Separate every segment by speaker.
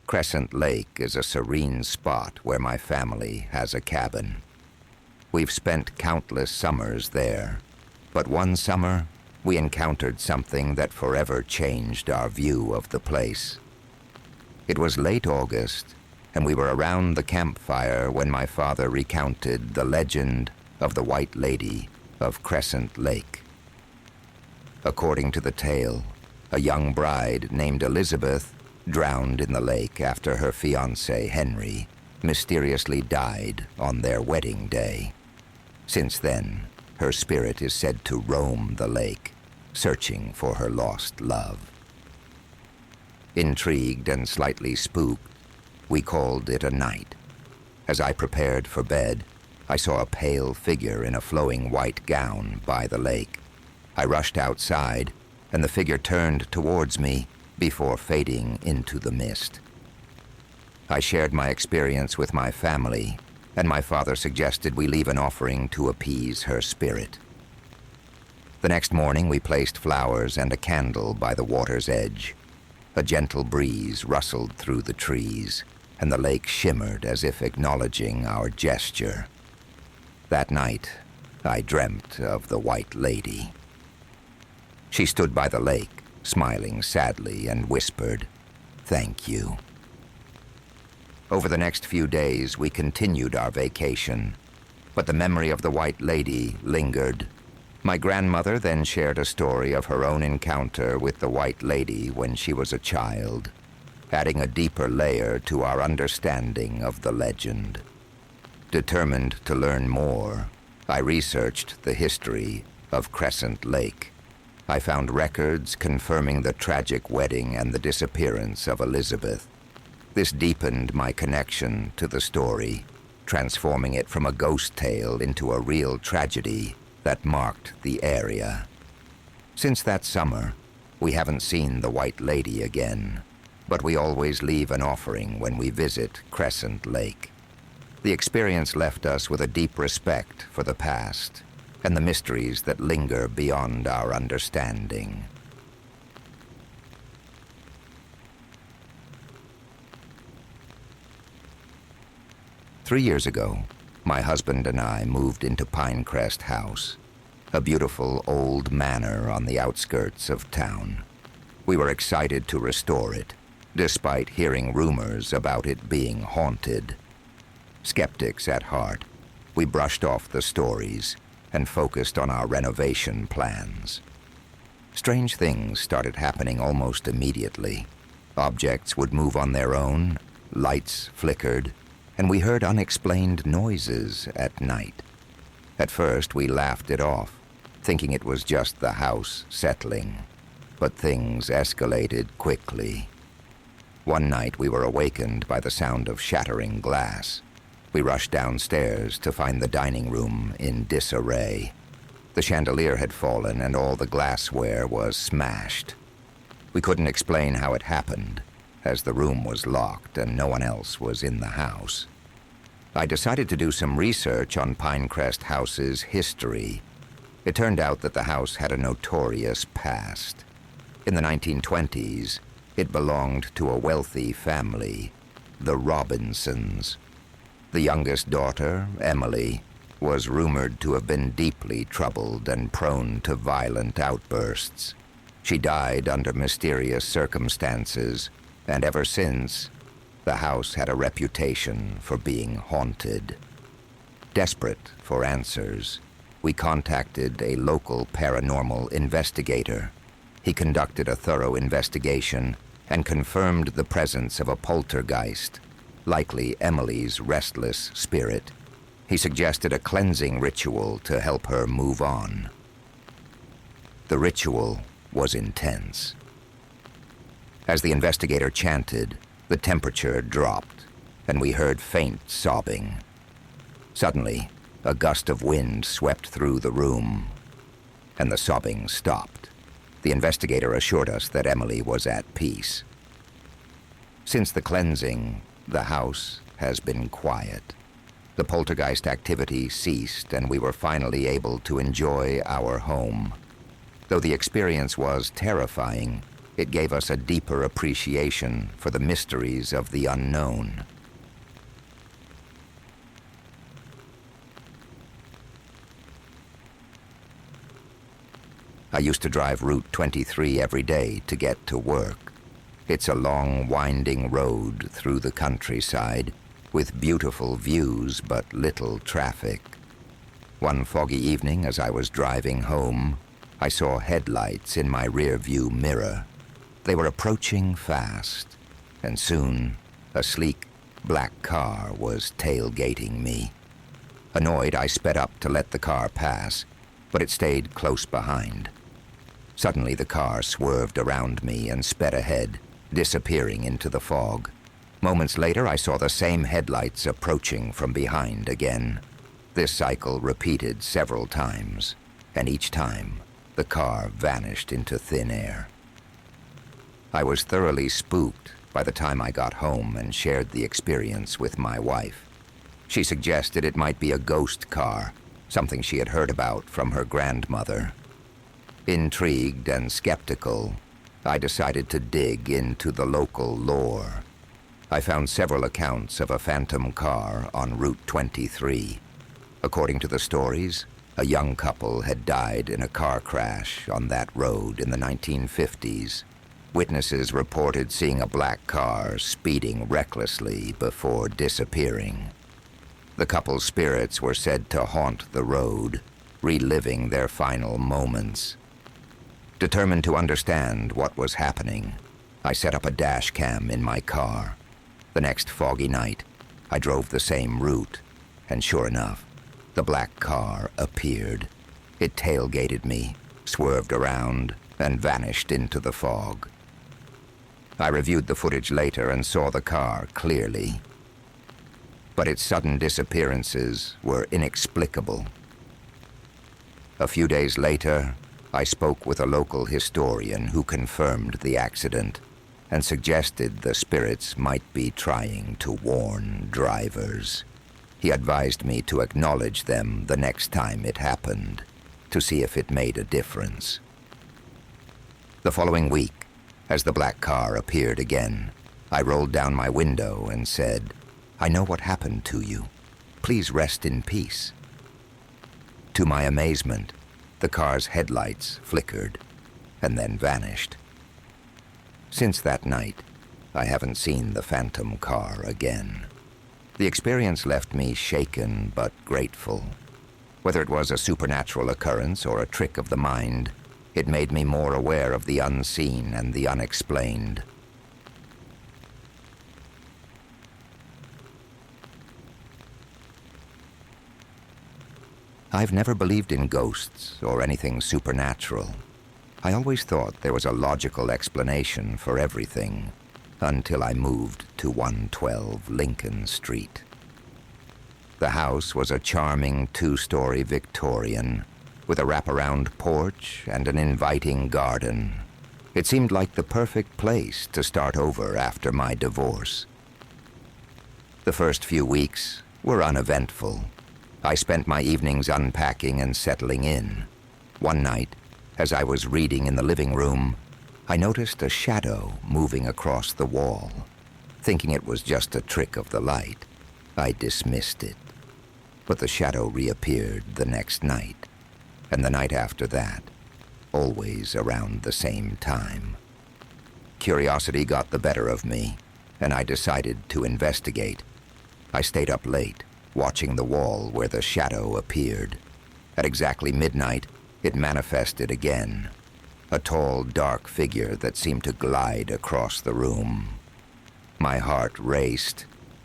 Speaker 1: Crescent Lake is a serene spot where my family has a cabin. We've spent countless summers there, but one summer we encountered something that forever changed our view of the place. It was late August, and we were around the campfire when my father recounted the legend of the White Lady of Crescent Lake. According to the tale, a young bride named Elizabeth drowned in the lake after her fiancé, Henry, mysteriously died on their wedding day. Since then, her spirit is said to roam the lake, searching for her lost love. Intrigued and slightly spooked, we called it a night. As I prepared for bed, I saw a pale figure in a flowing white gown by the lake. I rushed outside, and the figure turned towards me before fading into the mist. I shared my experience with my family, and my father suggested we leave an offering to appease her spirit. The next morning we placed flowers and a candle by the water's edge. A gentle breeze rustled through the trees, and the lake shimmered as if acknowledging our gesture. That night, I dreamt of the White Lady. She stood by the lake, smiling sadly, and whispered, "Thank you." Over the next few days, we continued our vacation, but the memory of the White Lady lingered. My grandmother then shared a story of her own encounter with the White Lady when she was a child, adding a deeper layer to our understanding of the legend. Determined to learn more, I researched the history of Crescent Lake. I found records confirming the tragic wedding and the disappearance of Elizabeth. This deepened my connection to the story, transforming it from a ghost tale into a real tragedy that marked the area. Since that summer, we haven't seen the White Lady again, but we always leave an offering when we visit Crescent Lake. The experience left us with a deep respect for the past and the mysteries that linger beyond our understanding. Three years ago, my husband and I moved into Pinecrest House, a beautiful old manor on the outskirts of town. We were excited to restore it, despite hearing rumors about it being haunted. Skeptics at heart, we brushed off the stories and focused on our renovation plans. Strange things started happening almost immediately. Objects would move on their own, lights flickered, and we heard unexplained noises at night. At first, we laughed it off, thinking it was just the house settling. But things escalated quickly. One night, we were awakened by the sound of shattering glass. We rushed downstairs to find the dining room in disarray. The chandelier had fallen and all the glassware was smashed. We couldn't explain how it happened, as the room was locked and no one else was in the house. I decided to do some research on Pinecrest House's history. It turned out that the house had a notorious past. In the 1920s, it belonged to a wealthy family, the Robinsons. The youngest daughter, Emily, was rumored to have been deeply troubled and prone to violent outbursts. She died under mysterious circumstances, and ever since, the house had a reputation for being haunted. Desperate for answers, we contacted a local paranormal investigator. He conducted a thorough investigation and confirmed the presence of a poltergeist, likely Emily's restless spirit. He suggested a cleansing ritual to help her move on. The ritual was intense. As the investigator chanted, the temperature dropped, and we heard faint sobbing. Suddenly, a gust of wind swept through the room, and the sobbing stopped. The investigator assured us that Emily was at peace. Since the cleansing, the house has been quiet. The poltergeist activity ceased, and we were finally able to enjoy our home. Though the experience was terrifying, It gave us a deeper appreciation for the mysteries of the unknown. I used to drive Route 23 every day to get to work. It's a long, winding road through the countryside with beautiful views but little traffic. One foggy evening as I was driving home, I saw headlights in my rearview mirror. They were approaching fast, and soon a sleek, black car was tailgating me. Annoyed, I sped up to let the car pass, but it stayed close behind. Suddenly, the car swerved around me and sped ahead, disappearing into the fog. Moments later, I saw the same headlights approaching from behind again. This cycle repeated several times, and each time, the car vanished into thin air. I was thoroughly spooked by the time I got home and shared the experience with my wife. She suggested it might be a ghost car, something she had heard about from her grandmother. Intrigued and skeptical, I decided to dig into the local lore. I found several accounts of a phantom car on Route 23. According to the stories, a young couple had died in a car crash on that road in the 1950s. Witnesses reported seeing a black car speeding recklessly before disappearing. The couple's spirits were said to haunt the road, reliving their final moments. Determined to understand what was happening, I set up a dash cam in my car. The next foggy night, I drove the same route, and sure enough, the black car appeared. It tailgated me, swerved around, and vanished into the fog. I reviewed the footage later and saw the car clearly. But its sudden disappearances were inexplicable. A few days later, I spoke with a local historian who confirmed the accident and suggested the spirits might be trying to warn drivers. He advised me to acknowledge them the next time it happened, to see if it made a difference. The following week, as the black car appeared again, I rolled down my window and said, "I know what happened to you. Please rest in peace." To my amazement, the car's headlights flickered and then vanished. Since that night, I haven't seen the phantom car again. The experience left me shaken but grateful. Whether it was a supernatural occurrence or a trick of the mind, it made me more aware of the unseen and the unexplained. I've never believed in ghosts or anything supernatural. I always thought there was a logical explanation for everything, until I moved to 112 Lincoln Street. The house was a charming two-story Victorian, with a wraparound porch and an inviting garden. It seemed like the perfect place to start over after my divorce. The first few weeks were uneventful. I spent my evenings unpacking and settling in. One night, as I was reading in the living room, I noticed a shadow moving across the wall. Thinking it was just a trick of the light, I dismissed it. But the shadow reappeared the next night, and the night after that, always around the same time. Curiosity got the better of me, and I decided to investigate. I stayed up late, watching the wall where the shadow appeared. At exactly midnight, it manifested again, a tall, dark figure that seemed to glide across the room. My heart raced,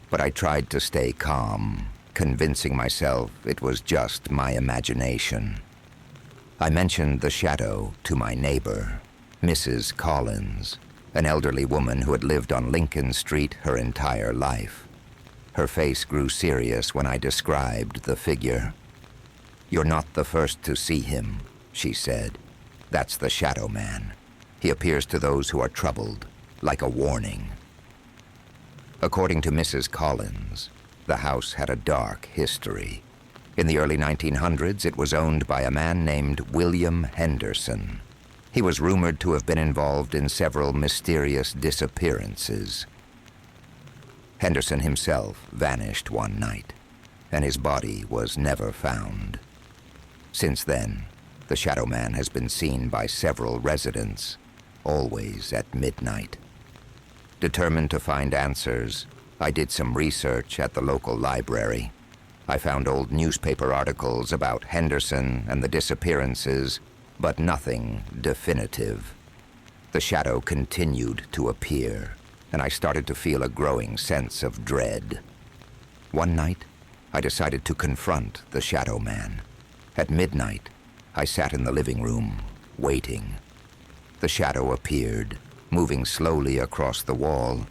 Speaker 1: but I tried to stay calm, convincing myself it was just my imagination. I mentioned the shadow to my neighbor, Mrs. Collins, an elderly woman who had lived on Lincoln Street her entire life. Her face grew serious when I described the figure. "You're not the first to see him," she said. "That's the Shadow Man. He appears to those who are troubled, like a warning." According to Mrs. Collins, the house had a dark history. In the early 1900s, it was owned by a man named William Henderson. He was rumored to have been involved in several mysterious disappearances. Henderson himself vanished one night, and his body was never found. Since then, the Shadow Man has been seen by several residents, always at midnight. Determined to find answers, I did some research at the local library. I found old newspaper articles about Henderson and the disappearances, but nothing definitive. The shadow continued to appear, and I started to feel a growing sense of dread. One night, I decided to confront the Shadow Man. At midnight, I sat in the living room, waiting. The shadow appeared, moving slowly across the wall.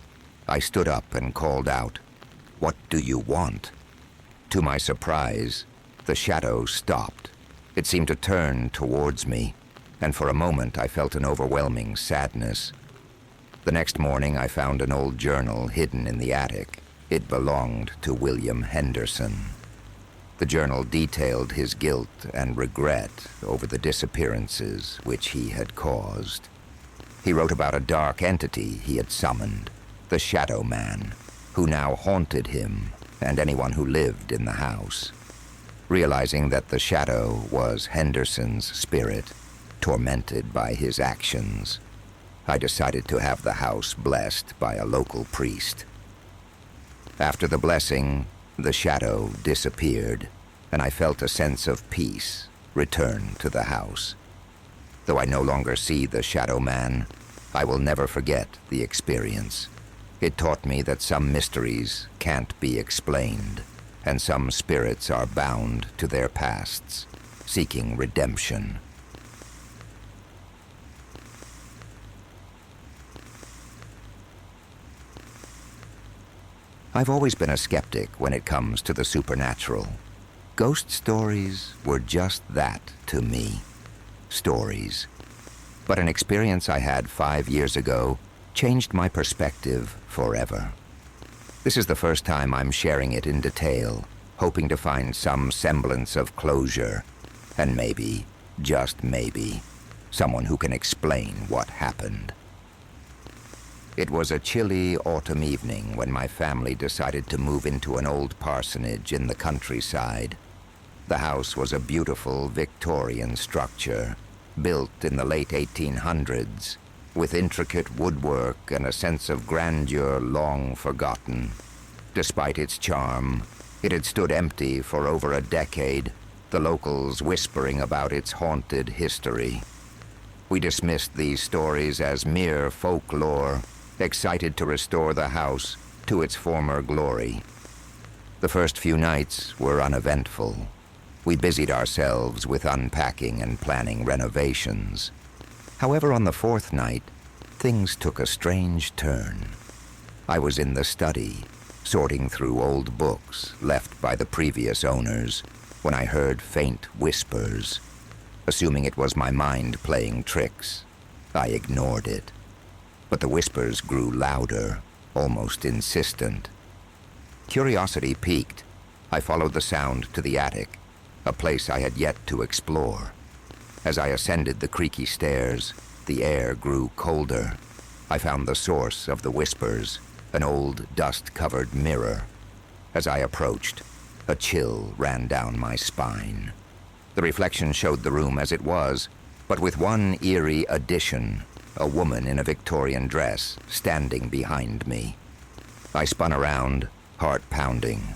Speaker 1: I stood up and called out, "What do you want?" To my surprise, the shadow stopped. It seemed to turn towards me, and for a moment I felt an overwhelming sadness. The next morning I found an old journal hidden in the attic. It belonged to William Henderson. The journal detailed his guilt and regret over the disappearances which he had caused. He wrote about a dark entity he had summoned, the Shadow Man, who now haunted him and anyone who lived in the house. Realizing that the shadow was Henderson's spirit, tormented by his actions, I decided to have the house blessed by a local priest. After the blessing, the shadow disappeared, and I felt a sense of peace return to the house. Though I no longer see the Shadow Man, I will never forget the experience. It taught me that some mysteries can't be explained, and some spirits are bound to their pasts, seeking redemption. I've always been a skeptic when it comes to the supernatural. Ghost stories were just that to me. Stories. But an experience I had 5 years ago changed my perspective forever. This is the first time I'm sharing it in detail, hoping to find some semblance of closure, and maybe, just maybe, someone who can explain what happened. It was a chilly autumn evening when my family decided to move into an old parsonage in the countryside. The house was a beautiful Victorian structure, built in the late 1800s, with intricate woodwork and a sense of grandeur long forgotten. Despite its charm, it had stood empty for over a decade, the locals whispering about its haunted history. We dismissed these stories as mere folklore, excited to restore the house to its former glory. The first few nights were uneventful. We busied ourselves with unpacking and planning renovations. However, on the fourth night, things took a strange turn. I was in the study, sorting through old books left by the previous owners, when I heard faint whispers. Assuming it was my mind playing tricks, I ignored it. But the whispers grew louder, almost insistent. Curiosity piqued. I followed the sound to the attic, a place I had yet to explore. As I ascended the creaky stairs, the air grew colder. I found the source of the whispers, an old dust-covered mirror. As I approached, a chill ran down my spine. The reflection showed the room as it was, but with one eerie addition: a woman in a Victorian dress standing behind me. I spun around, heart pounding,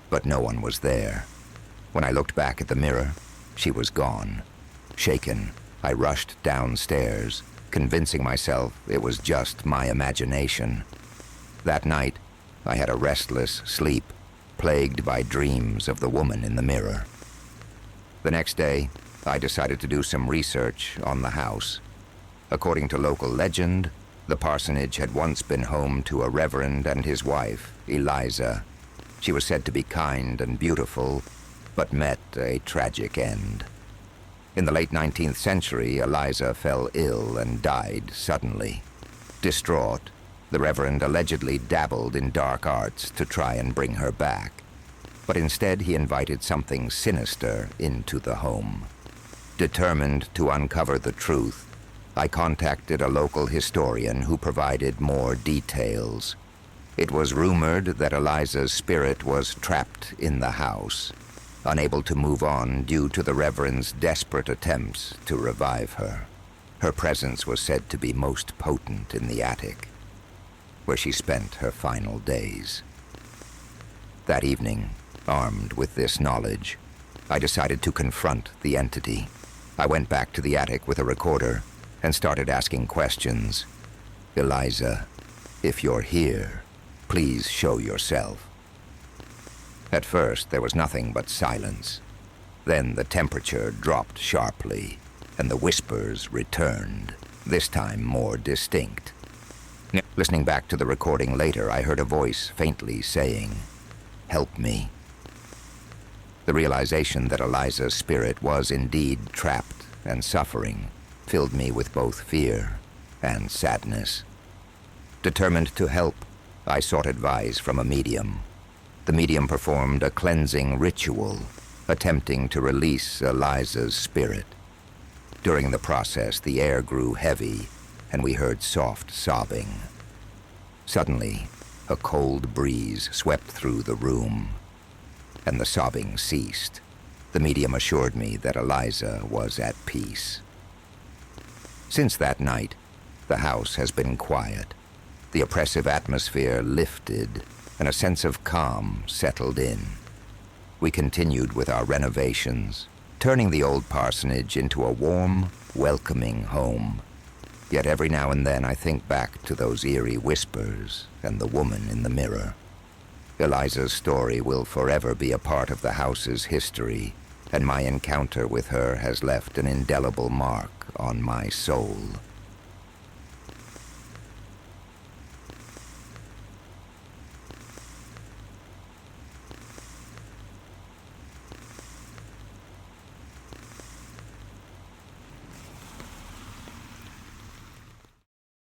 Speaker 1: but no one was there. When I looked back at the mirror, she was gone. Shaken, I rushed downstairs, convincing myself it was just my imagination. That night, I had a restless sleep, plagued by dreams of the woman in the mirror. The next day, I decided to do some research on the house. According to local legend, the parsonage had once been home to a reverend and his wife, Eliza. She was said to be kind and beautiful, but met a tragic end. In the late 19th century, Eliza fell ill and died suddenly. Distraught, the reverend allegedly dabbled in dark arts to try and bring her back. But instead he invited something sinister into the home. Determined to uncover the truth, I contacted a local historian who provided more details. It was rumored that Eliza's spirit was trapped in the house, unable to move on due to the Reverend's desperate attempts to revive her. Her presence was said to be most potent in the attic, where she spent her final days. That evening, armed with this knowledge, I decided to confront the entity. I went back to the attic with a recorder and started asking questions. "Eliza, if you're here, please show yourself." At first, there was nothing but silence. Then the temperature dropped sharply, and the whispers returned, this time more distinct. Listening back to the recording later, I heard a voice faintly saying, "Help me." The realization that Eliza's spirit was indeed trapped and suffering filled me with both fear and sadness. Determined to help, I sought advice from a medium. The medium performed a cleansing ritual, attempting to release Eliza's spirit. During the process, the air grew heavy, and we heard soft sobbing. Suddenly, a cold breeze swept through the room, and the sobbing ceased. The medium assured me that Eliza was at peace. Since that night, the house has been quiet. The oppressive atmosphere lifted, and a sense of calm settled in. We continued with our renovations, turning the old parsonage into a warm, welcoming home. Yet every now and then I think back to those eerie whispers and the woman in the mirror. Eliza's story will forever be a part of the house's history, and my encounter with her has left an indelible mark on my soul.